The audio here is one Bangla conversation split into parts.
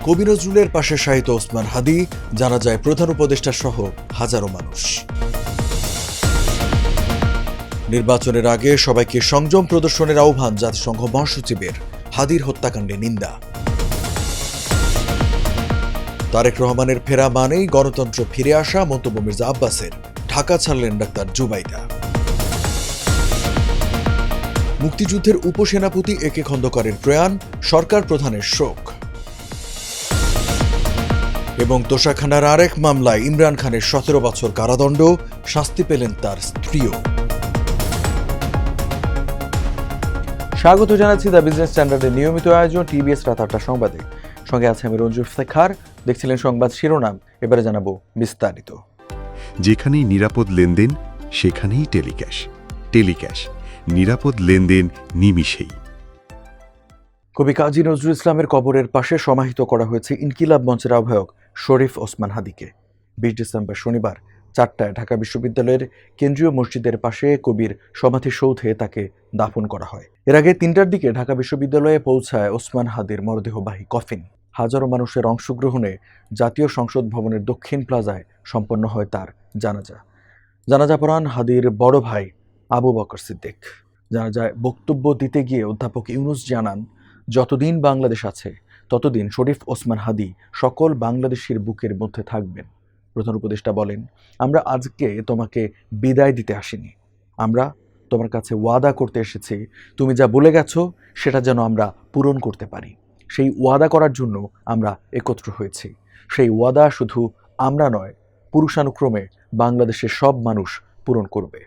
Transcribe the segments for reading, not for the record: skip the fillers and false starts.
কবি নজরুলের পাশে শাহিদ ওসমান হাদি, জানা যায় প্রধান উপদেষ্টা সহ হাজারো মানুষ। নির্বাচনের আগে সবাইকে সংযম প্রদর্শনের আহ্বান জাতিসংঘ মহাসচিবের, হাদির হত্যাকাণ্ডে নিন্দা। তারেক রহমানের ফেরা মানেই গণতন্ত্র ফিরে আসা, মন্তব্য মির্জা আব্বাসের। ঢাকা ছাড়লেন ডাক্তার জুবাইদা। মুক্তিযুদ্ধের উপসেনাপতি একে খন্দকারের প্রয়াণ, সরকার প্রধানের শোক। এবং তোষাখানার আরেক মামলায় ইমরান খানের 17 বছর কারাদণ্ড, শাস্তি পেলেন তার স্ত্রীও। স্বাগত জানাচ্ছি দ্য বিজনেস স্ট্যান্ডার্ডের নিয়মিত আয়োজন টিবিএস রাত 8টা সংবাদে। সঙ্গে আছে আমি রঞ্জু ইফতেখার। দেখছিলেন সংবাদ শিরোনাম, এবারে জানাবো বিস্তারিত। যেখানেই নিরাপদ লেনদেন সেখানেই টেলিক্যাশ। টেলিক্যাশ, নিরাপদ লেনদেন নিমিষেই। কবি কাজী নজরুল ইসলামের কবরের পাশে সমাহিত করা হয়েছে ইনকিলাব মঞ্চের আহ্বায়ক শরীফ ওসমান হাদিকে। 20 ডিসেম্বর শনিবার 4টায় ঢাকা বিশ্ববিদ্যালয়ের কেন্দ্রীয় মসজিদের পাশে কবির সমাধিসৌধে তাকে দাফন করা হয়। এর আগে 3টার দিকে ঢাকা বিশ্ববিদ্যালয়ে পৌঁছায় ওসমান হাদির মরদেহবাহী কফিন। হাজারো মানুষের অংশগ্রহণে জাতীয় সংসদ ভবনের দক্ষিণ প্লাজায় সম্পন্ন হয় তার জানাজা পড়ান হাদির বড় ভাই আবু বকর সিদ্দিক। জানাজায় বক্তব্য দিতে গিয়ে অধ্যাপক ইউনুস জানান, যতদিন বাংলাদেশ আছে ততদিন শরীফ ওসমান হাদি সকল বাংলাদেশের বুকের মধ্যে থাকবেন। প্রধান উপদেষ্টা বলেন, আমরা আজকে তোমাকে বিদায় দিতে আসিনি, আমরা তোমার কাছে ওয়াদা করতে এসেছি, তুমি যা বলে গেছো সেটা যেন আমরা পূরণ করতে পারি। সেই ওয়াদা করার জন্য আমরা একত্র হয়েছি। সেই ওয়াদা শুধু আমরা নয়, পুরুষানুক্রমে বাংলাদেশের সব মানুষ পূরণ করবে।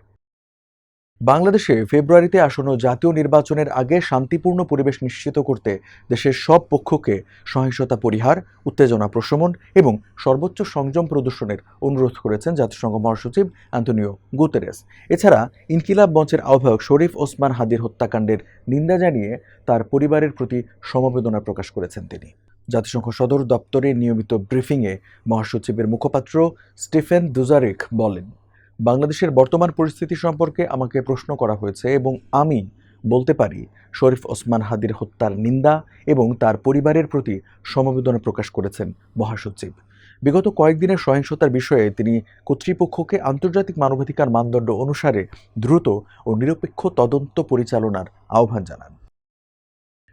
বাংলাদেশে ফেব্রুয়ারিতে আসন্ন জাতীয় নির্বাচনের আগে শান্তিপূর্ণ পরিবেশ নিশ্চিত করতে দেশের সব পক্ষকে সহিংসতা পরিহার, উত্তেজনা প্রশমন এবং সর্বোচ্চ সংযম প্রদর্শনের অনুরোধ করেছেন জাতিসংঘ মহাসচিব অ্যান্তোনিও গুতেরেস। এছাড়া ইনকিলাব মঞ্চের আহ্বায়ক শরীফ ওসমান হাদির হত্যাকাণ্ডের নিন্দা জানিয়ে তার পরিবারের প্রতি সমবেদনা প্রকাশ করেছেন তিনি। জাতিসংঘ সদর দপ্তরে নিয়মিত ব্রিফিংয়ে মহাসচিবের মুখপাত্র স্টিফেন দুজারিক বলেন, বাংলাদেশের বর্তমান পরিস্থিতি সম্পর্কে আমাকে প্রশ্ন করা হয়েছে এবং আমি বলতে পারি শরীফ ওসমান হাদির হত্যার নিন্দা এবং তার পরিবারের প্রতি সমবেদনা প্রকাশ করেছেন মহাসচিব। বিগত কয়েকদিনের সহিংসতার বিষয়ে তিনি কর্তৃপক্ষকে আন্তর্জাতিক মানবাধিকার মানদণ্ড অনুসারে দ্রুত ও নিরপেক্ষ তদন্ত পরিচালনার আহ্বান জানান।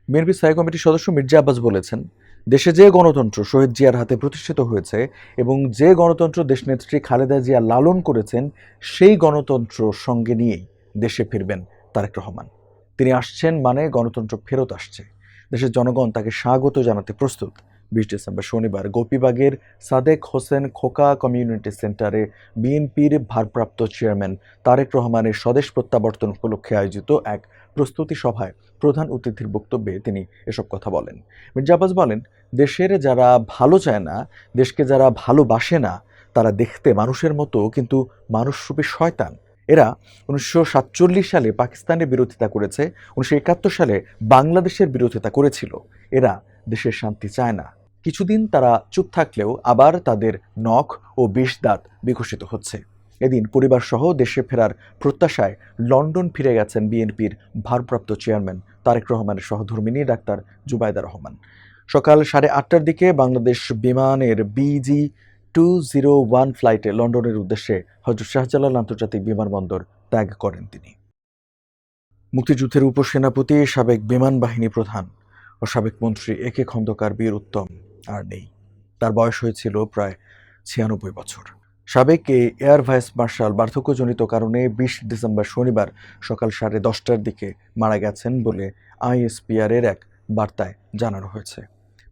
বিএনপি স্থায়ী কমিটির সদস্য মির্জা আব্বাস বলেছেন, দেশে যে গণতন্ত্র শহীদ জিয়ার হাতে প্রতিষ্ঠিত হয়েছে এবং যে গণতন্ত্র দেশনেত্রী খালেদা জিয়া লালন করেছেন, সেই গণতন্ত্র সঙ্গে নিয়েই দেশে ফিরবেন তারেক রহমান। তিনি আসছেন মানে গণতন্ত্র ফেরত আসছে। দেশের জনগণ তাকে স্বাগত জানাতে প্রস্তুত। 20 ডিসেম্বর শনিবার গোপীবাগের সাদেক হোসেন খোকা কমিউনিটি সেন্টারে বিএনপির ভারপ্রাপ্ত চেয়ারম্যান তারেক রহমানের স্বদেশ প্রত্যাবর্তন উপলক্ষে আয়োজিত এক প্রস্তুতি সভায় প্রধান অতিথির বক্তব্যে তিনি এসব কথা বলেন। মির্জা আব্বাস বলেন, দেশের যারা ভালো চায় না, দেশকে যারা ভালোবাসে না, তারা দেখতে মানুষের মতো কিন্তু মানুষরূপী শয়তান। এরা 1947 সালে পাকিস্তানের বিরোধিতা করেছে, 1971 সালে বাংলাদেশের বিরোধিতা করেছিল। এরা দেশের শান্তি চায় না। কিছুদিন তারা চুপ থাকলেও আবার তাদের নখ ও বিষদাঁত বিকশিত হচ্ছে। এদিন পরিবার সহ দেশে ফেরার প্রত্যাশায় লন্ডন ফিরে গেছেন বিএনপির ভারপ্রাপ্ত চেয়ারম্যান তারেক রহমানের সহধর্মিণী ডাক্তার জুবাইদা রহমান। সকাল 8:30টার দিকে বাংলাদেশ বিমানের BG201 ফ্লাইটে লন্ডনের উদ্দেশ্যে হযরত শাহজালাল আন্তর্জাতিক বিমানবন্দর ত্যাগ করেন তিনি। মুক্তিযুদ্ধের উপসেনাপতি, সাবেক বিমান বাহিনী প্রধান ও সাবেক মন্ত্রী একে খন্দকার বীর উত্তম আর নেই। তার বয়স হয়েছিল প্রায় 96 বছর। সাবেক এয়ার ভাইস মার্শাল বার্ধক্যজনিত কারণে 20 ডিসেম্বর শনিবার সকাল 10:30টার দিকে মারা গেছেন বলে আইএসপিআর-এর এক বার্তায় জানানো হয়েছে।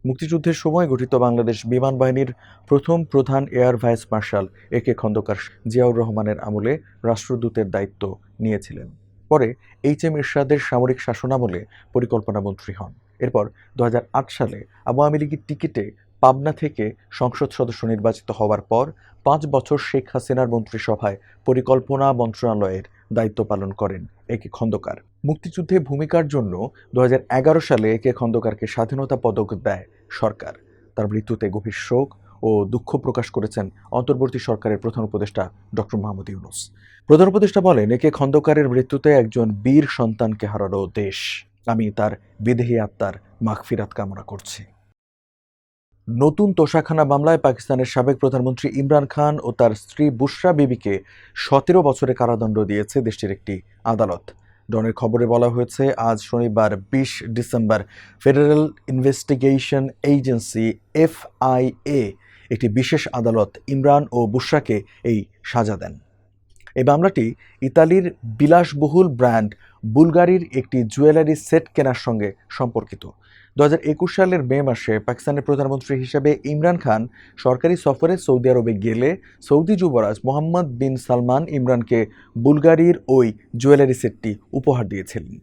মুক্তিযুদ্ধের সময় গঠিত বাংলাদেশ বিমান বাহিনীর প্রথম প্রধান এয়ার ভাইস মার্শাল একে খন্দকার জিয়াউর রহমানের আমলে রাষ্ট্রদূতের দায়িত্ব নিয়েছিলেন। পরে HM এরশাদের সামরিক শাসনামলে পরিকল্পনা মন্ত্রী হন। এরপর 2008 সালে আওয়ামী লীগের টিকিটে পাবনা থেকে সংসদ সদস্য নির্বাচিত হওয়ার পর 5 বছর শেখ হাসিনার মন্ত্রিসভায় পরিকল্পনা মন্ত্রণালয়ের দায়িত্ব পালন করেন একে খন্দকার। মুক্তিযুদ্ধে ভূমিকার জন্য 2011 সালে একে খন্দকারকে স্বাধীনতা পদক দেয় সরকার। তার মৃত্যুতে গভীর শোক ও দুঃখ প্রকাশ করেছেন অন্তর্বর্তী সরকারের প্রধান উপদেষ্টা ডক্টর মোহাম্মদ ইউনূস। প্রধান উপদেষ্টা বলেন, একে খন্দকারের মৃত্যুতে একজন বীর সন্তানকে হারালো দেশ। আমি তার বিদেহী আত্মার মাগফিরাত কামনা করছি। নতুন তোষাখানা মামলায় পাকিস্তানের সাবেক প্রধানমন্ত্রী ইমরান খান ও তার স্ত্রী বুশরা বিবিকে 17 বছরের কারাদণ্ড দিয়েছে দেশটির একটি আদালত। ডনের খবরে বলা হয়েছে, আজ শনিবার 20 December federal investigation agency FIA একটি বিশেষ আদালত ইমরান ও বুশরাকে এই সাজা দেন। এই মামলাটি ইতালির বিলাসবহুল ব্র্যান্ড বুলগারির একটি জুয়েলারি সেট কেনার সঙ্গে সম্পর্কিত। 2021 সালের মে মাসে পাকিস্তানের প্রধানমন্ত্রী হিসেবে ইমরান খান সরকারি সফরে সৌদি আরবে গেলে সৌদি যুবরাজ মোহাম্মদ বিন সালমান ইমরানকে বুলগারির ওই জুয়েলারি সেটটি উপহার দিয়েছিলেন।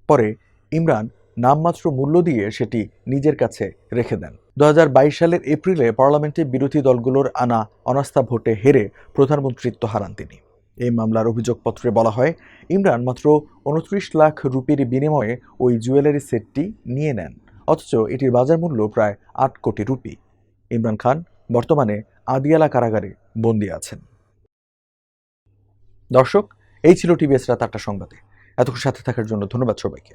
পরে ইমরান নামমাত্র মূল্য দিয়ে সেটি নিজের কাছে রেখে দেন। 2022 সালের এপ্রিলে পার্লামেন্টে বিরোধী দলগুলোর আনা অনাস্থা ভোটে হেরে প্রধানমন্ত্রিত্ব হারান তিনি। এই মামলার অভিযোগপত্রে বলা হয়, ইমরান মাত্র 29 লাখ রুপির বিনিময়ে ওই জুয়েলারি সেটটি নিয়ে নেন, অথচ এটির বাজার মূল্য প্রায় 8 কোটি রুপি। ইমরান খান বর্তমানে আদিয়ালা কারাগারে বন্দী আছেন। দর্শক, এই ছিল টিভিএস রাত 8টা সংবাদে। এতক্ষণ সাথে থাকার জন্য ধন্যবাদ সবাইকে।